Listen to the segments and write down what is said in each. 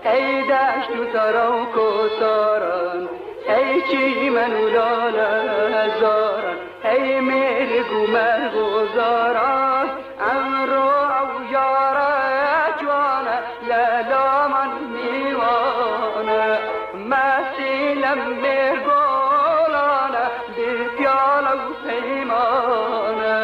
ای دشت و تراک و ساران، ای چیمن و لاله زاران، ای مرگ و مرگ و زاران، امرو او یاره جوانه لیلا من میوانه، مسیلم مرگولانه به پیاله و پیمانه.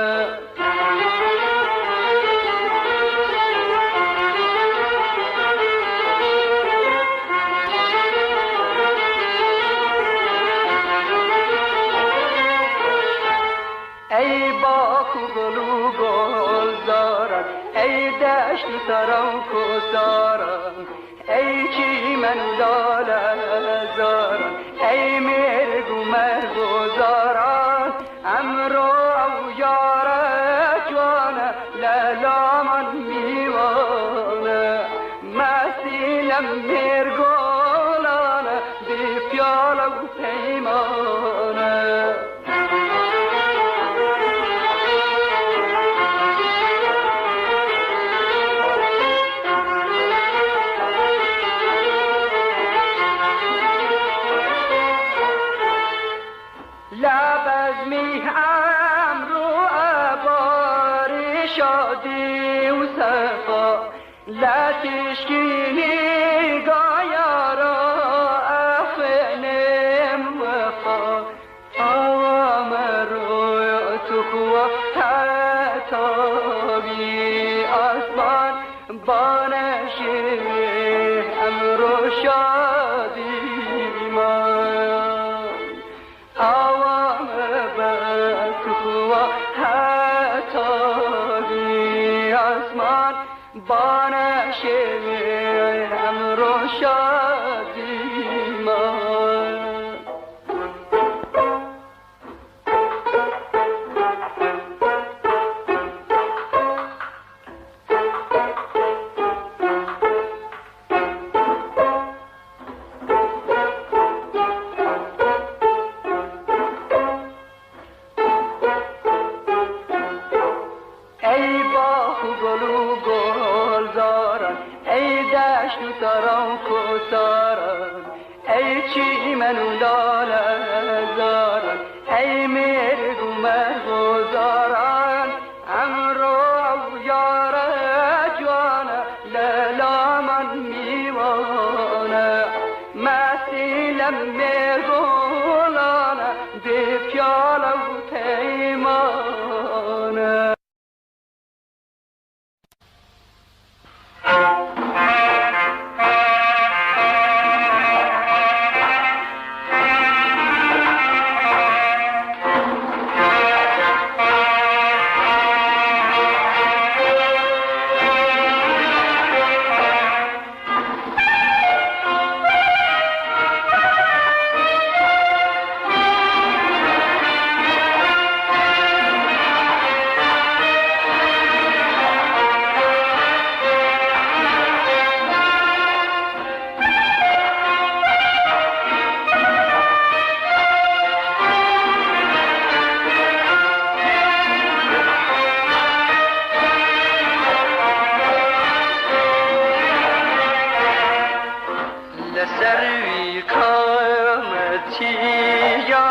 ای باغ و گل و گلزاران، ای دشت و تراک و ساران، ای چیمن و لاله زاران، ای مرگ و مرگ و زاران، امرو او یاره جوانه لیلا من میوانه، مسیلم مرگولانه به پیاله و پیمانه. لب از میهم رو عبار شادی و صفا، لتشکینی گایارا افنم وفا، آوام روی تو خوا تتابی آسمان بانشی امرو شادی من، آوام بسخوا حتابی آسمان بانشی امرو شادی من. ای باغ و گل و گلزاران، ای دشت و تراک و ساران، ای چیمن و لاله زاران، ای مرگ و مرگ و زاران، امرو او یاره جوانه لیلا من میوانه، مسیلم مرگولانه به پیاله و پیمانه. لسروی کامتی یا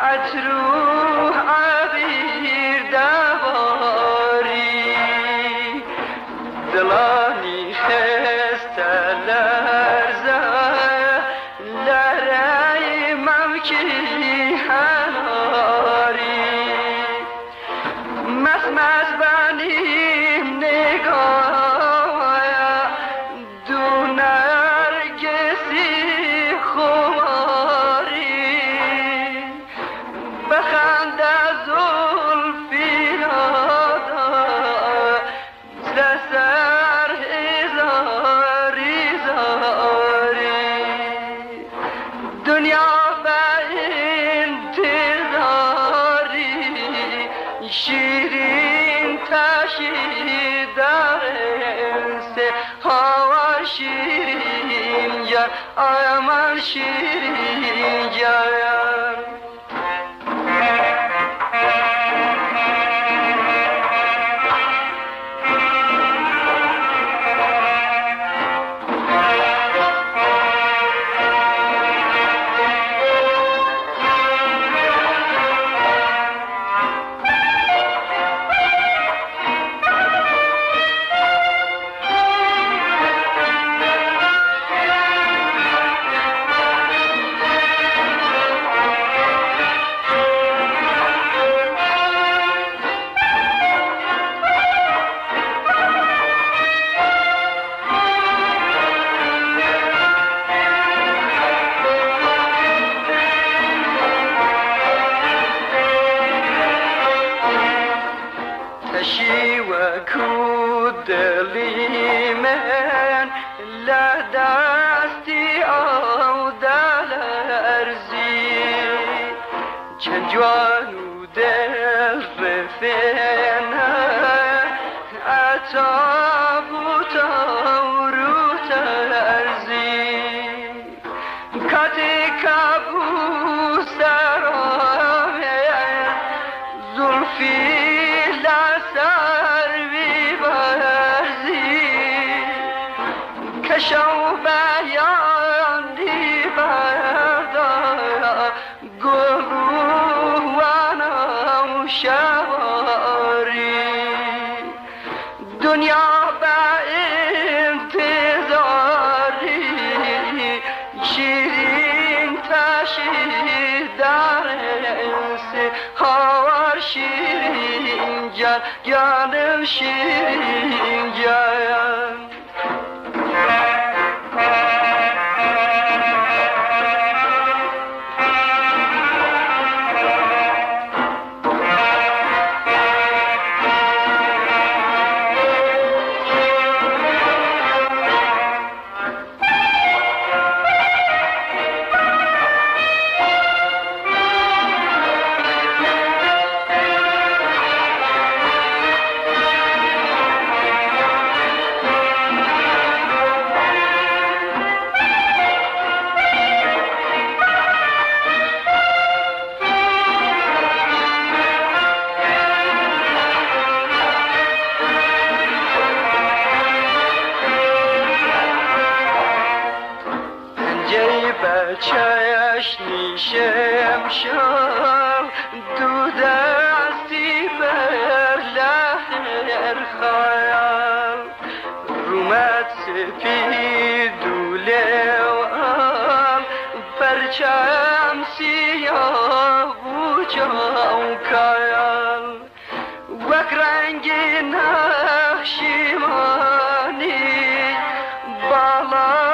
اترو عبیر دواری، دلانی خسته لرزه لرای ممکی هناری، مسمز بنیم نگاه دونه بخند زلفی نادا سر هزاری زاری، دنیا به انتظاری شیرین تشی در انسه هوا شیرین یار آیا من شیرین یار. لدستی او دلرزی چند جوان و دل رفنه عطاب و تورو ترزی کتی کبو سرامه زلفی لسر بیبرزی کشو بیان دی بردا گلوانا و شواری دنیا به انتظاری شیرین تشی در انسی هوار شیرین جان جانم شیرین جان بچهش نیشم شد دو دستی بر لحر خواهم رومت سپید دوله و پرچم سیاه و چوکایم وک رنگ نقشیمانی بالا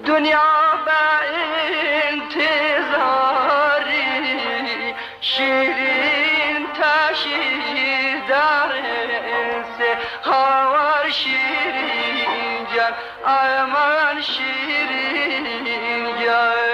دنیا به انتظاری شیرین تشی در انسه هوار شیرین جان آمان شیرین جان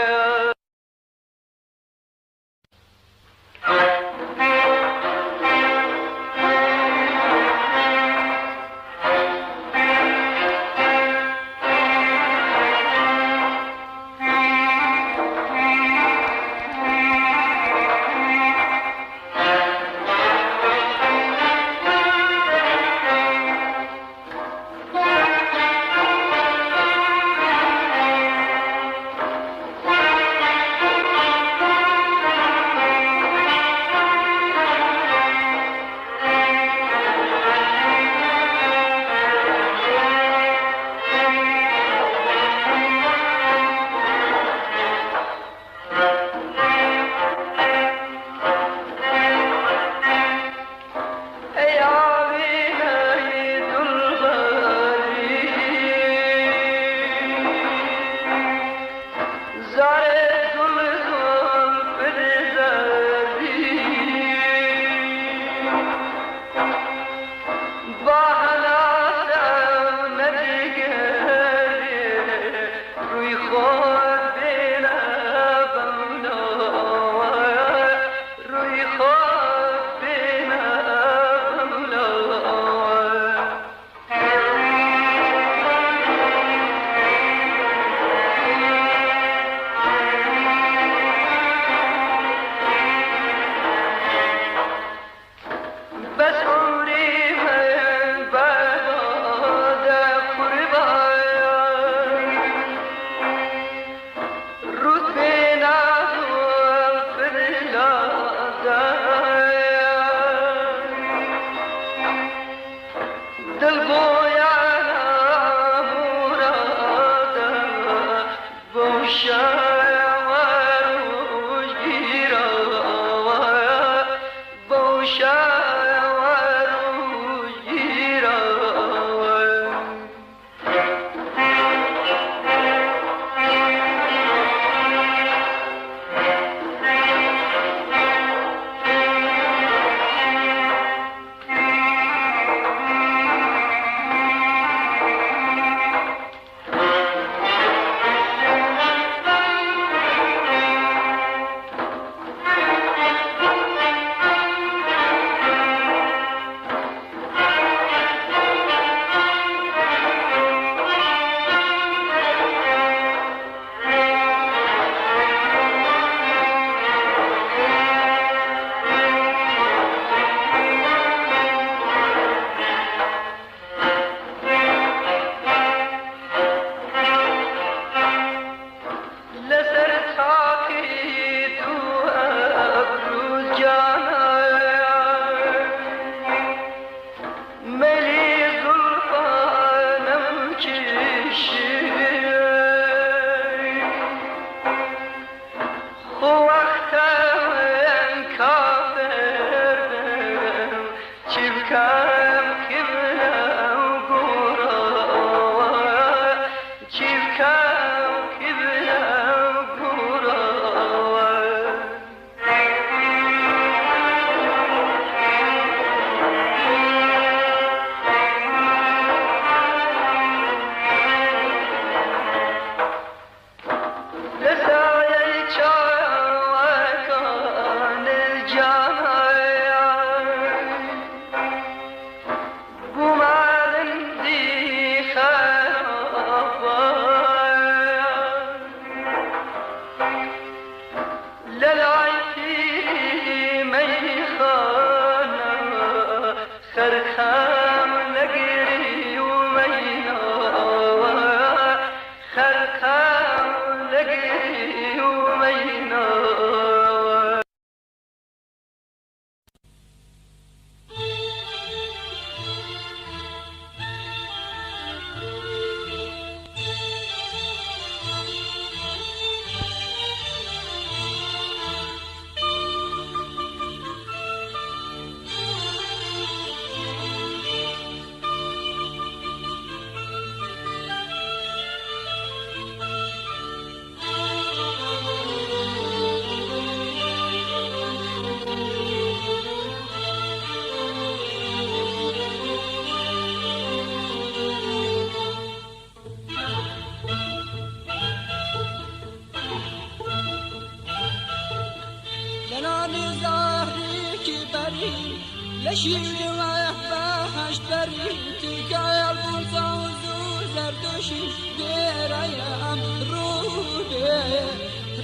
لشيني ويحبهش بريتي قلب صوزو زردوشي ديريا أمرودي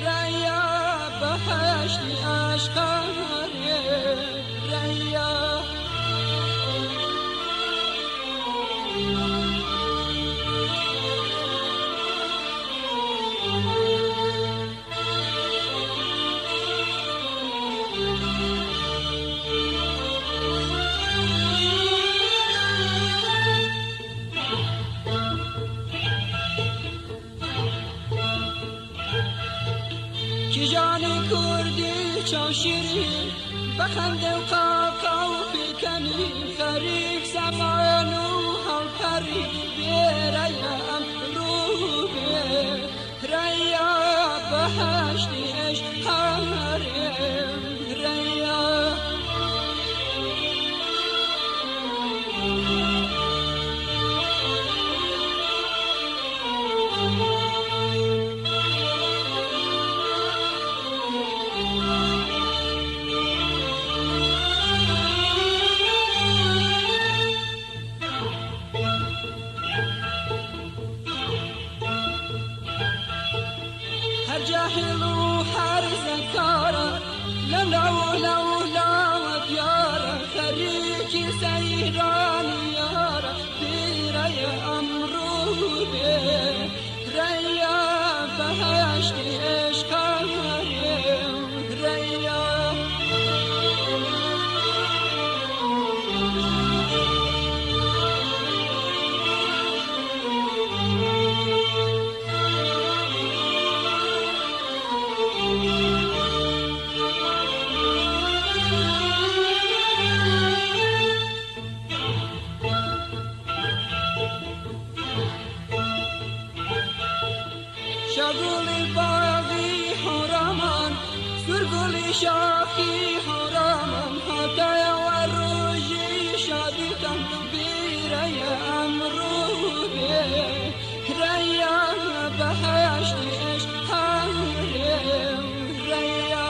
ريا بهشتي أشقاري ريا جانی کردی چاشیری بخنده و قاقا و بیکنی خریک زمان و حال پری بیرایم رو بی ریا بهشتی اشتاریم ریا جاهل وحارس الكارة لولا وديارة خريجي سيران يارة بريا أمرودي ريا بهشتي إشكاري ريا شغل باغی حرامان سرگل شاخی حرامان حتی و روژی شادی کن بیرای امرودی ریا بهشتی اشتاریم ریا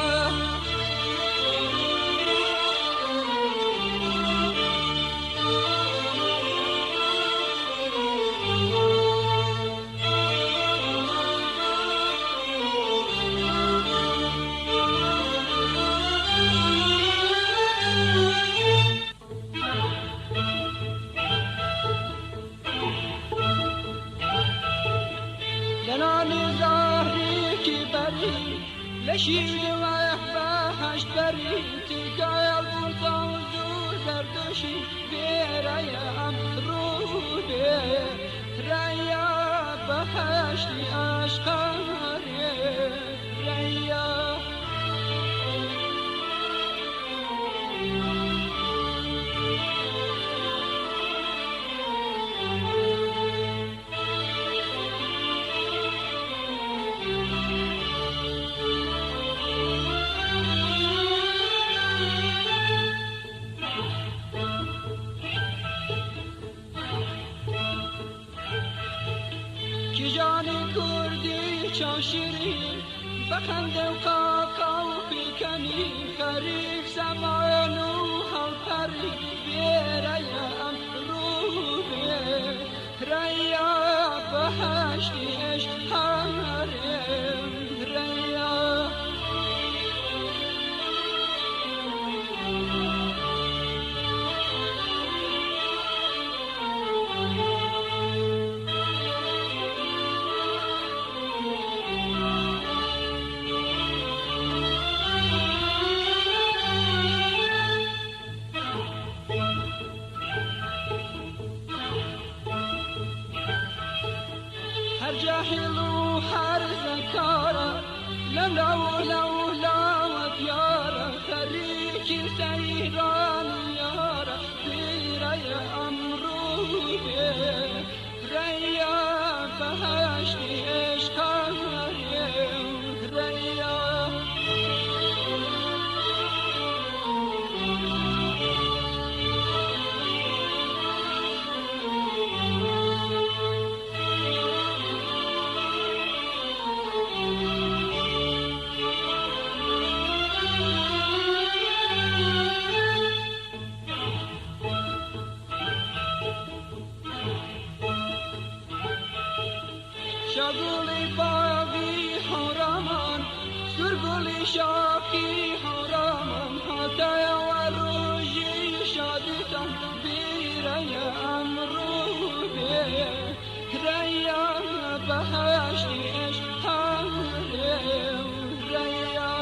لنانی زهری کی بری لشیمی و احبهش بری تیکای البوزان زور زردوشی بیرای امرودی ریا بهشتی اشقاری ریا که جان کردی چون شیرین بخنده و قاقا و پیکنی خریف سمان و حال پری بیرایم رو ریا بهشتی عشق همرم ریا هر جاهل و هر زکارا لو دیارا خریکی سیران یارا بیرای امرو ریا بهشتی عشقم ریا شاگولی باقی حرامان سرگولی شاکی حرامان حتی و روژی شادیتان بیرای امرو ریا بهشتی عشق همرم ریا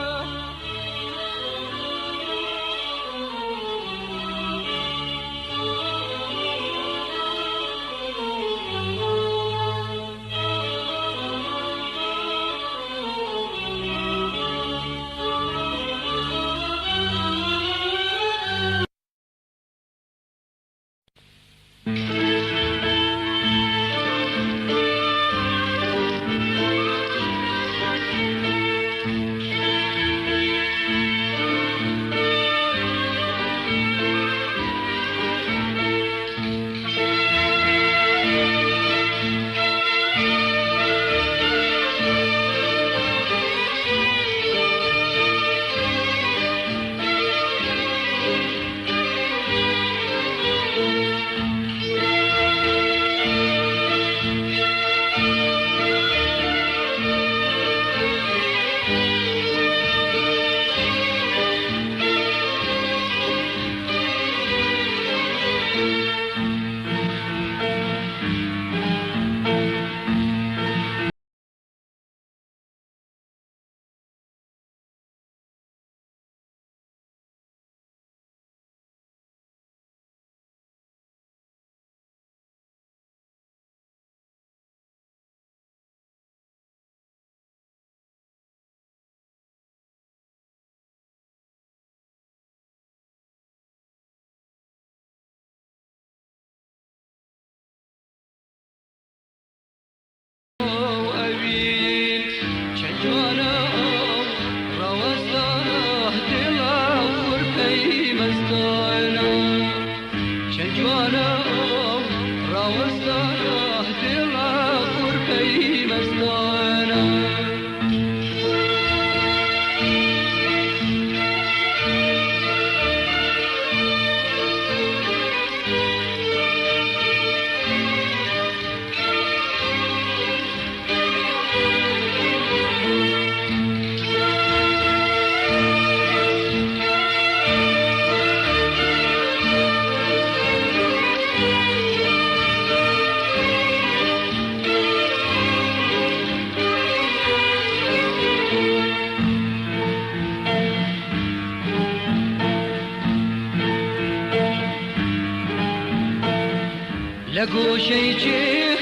لگوشی چیخ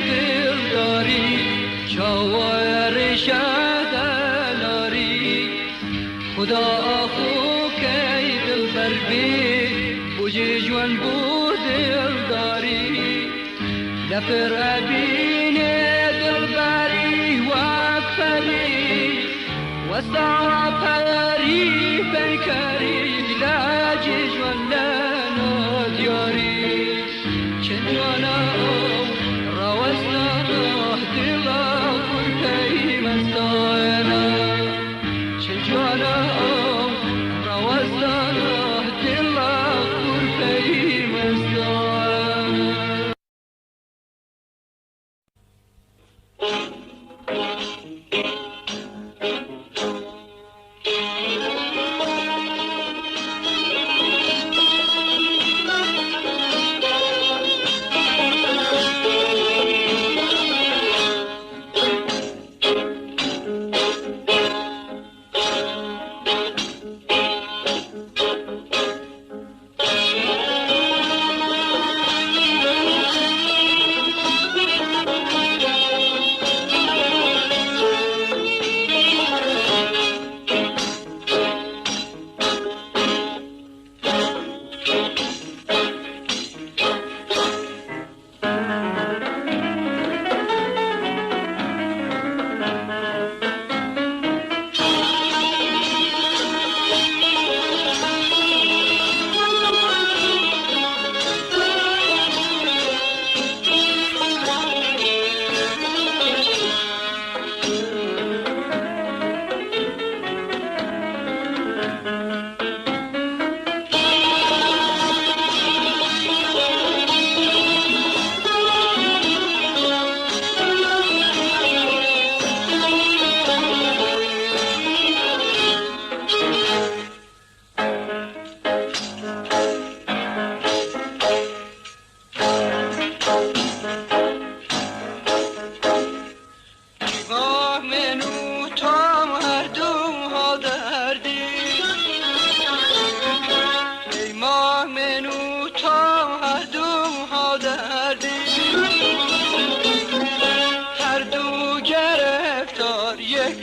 داری چاور شدلاری خدا آخو کی دل بر بی بوجی جوان بو دل داری لفر ابین دل بری وقفری وسط پری بکری لاجی جوان لنا دیاری چنجانا روزنا دلا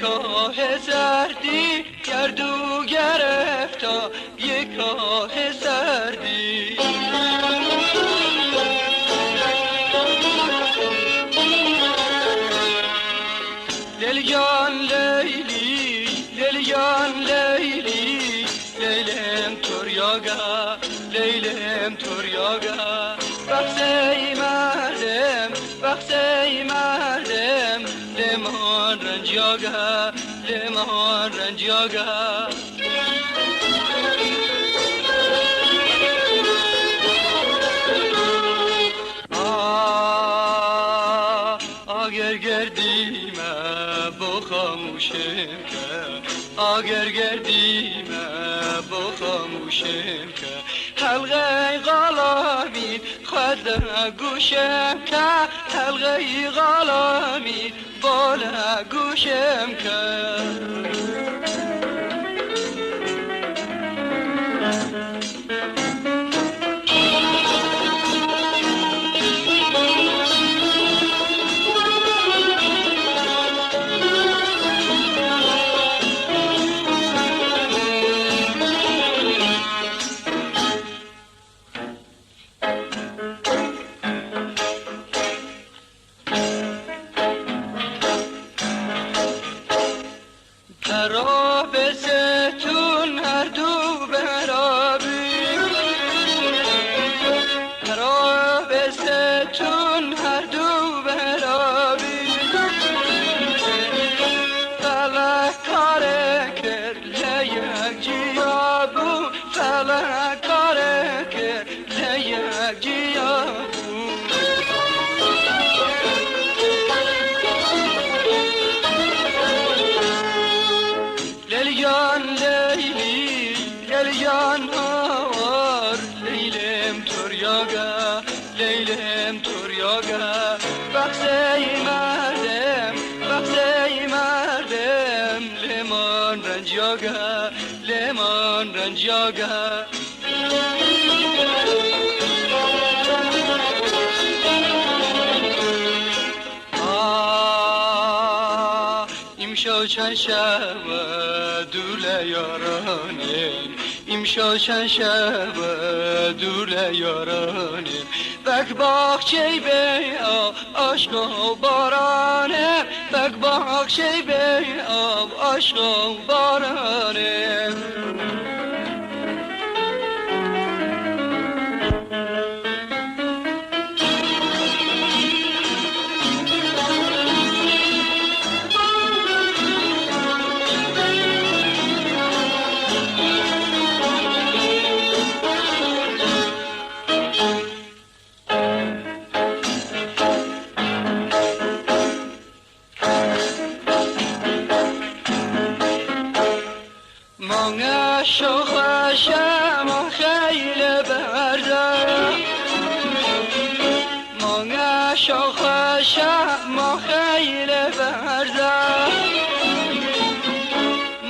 کاه سردی گردو گرفتا یک کاه سردی لیلیان لیلی لیلیان لیلی لیلم توریاگا لیلم توریاگا بخشی مردم بخشی مردم لمان رنجیاگا لمان رنجیاگا اگر گردیمه با خاموشم که اگر گردیمه با خاموشم که حلقه غلامی خود گوشم که حلقه غلامی بالا گوشم که لیلم توریاگا بخشی مردم بخشی مردم لمان رنجیاگا لمان رنجیاگا امشو چند شب دوله یارانه امشو چند شب دوله یارانه بک باغچه به عشق و بارانه بک باغچه به عشق و بارانه مانگه شخشم خیل برده مانگه شخشم خیل برده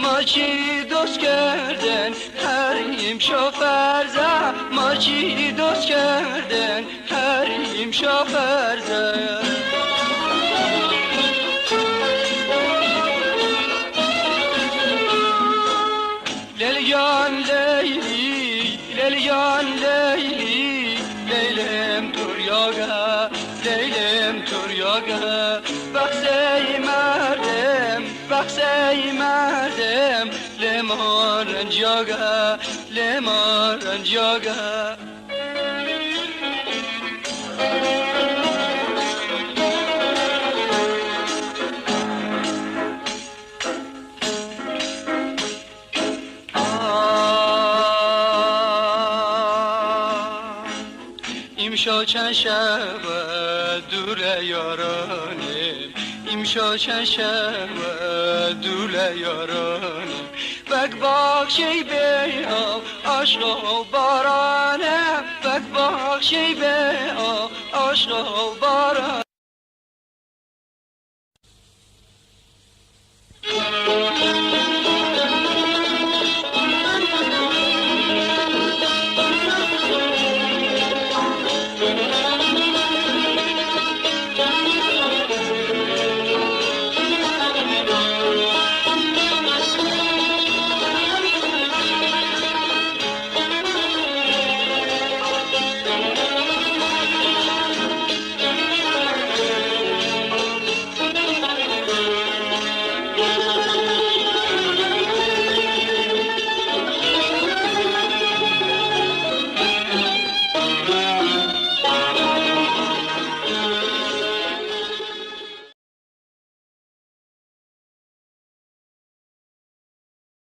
ما چی دوست کردن حریم شافرزه ما چی دوست کردن حریم شافرزه لیلیان لیلی لیلیان لیلی لیلم توریاگه لیلم توریاگه بخشی مردم بخشی مردم لیمان جاگه لیمان جاگه ایمشا چند شب دور یارانه ایمشا چند شب دور یارانه بک بخشی به عشق و بارانه بک بخشی به عشق و بارانه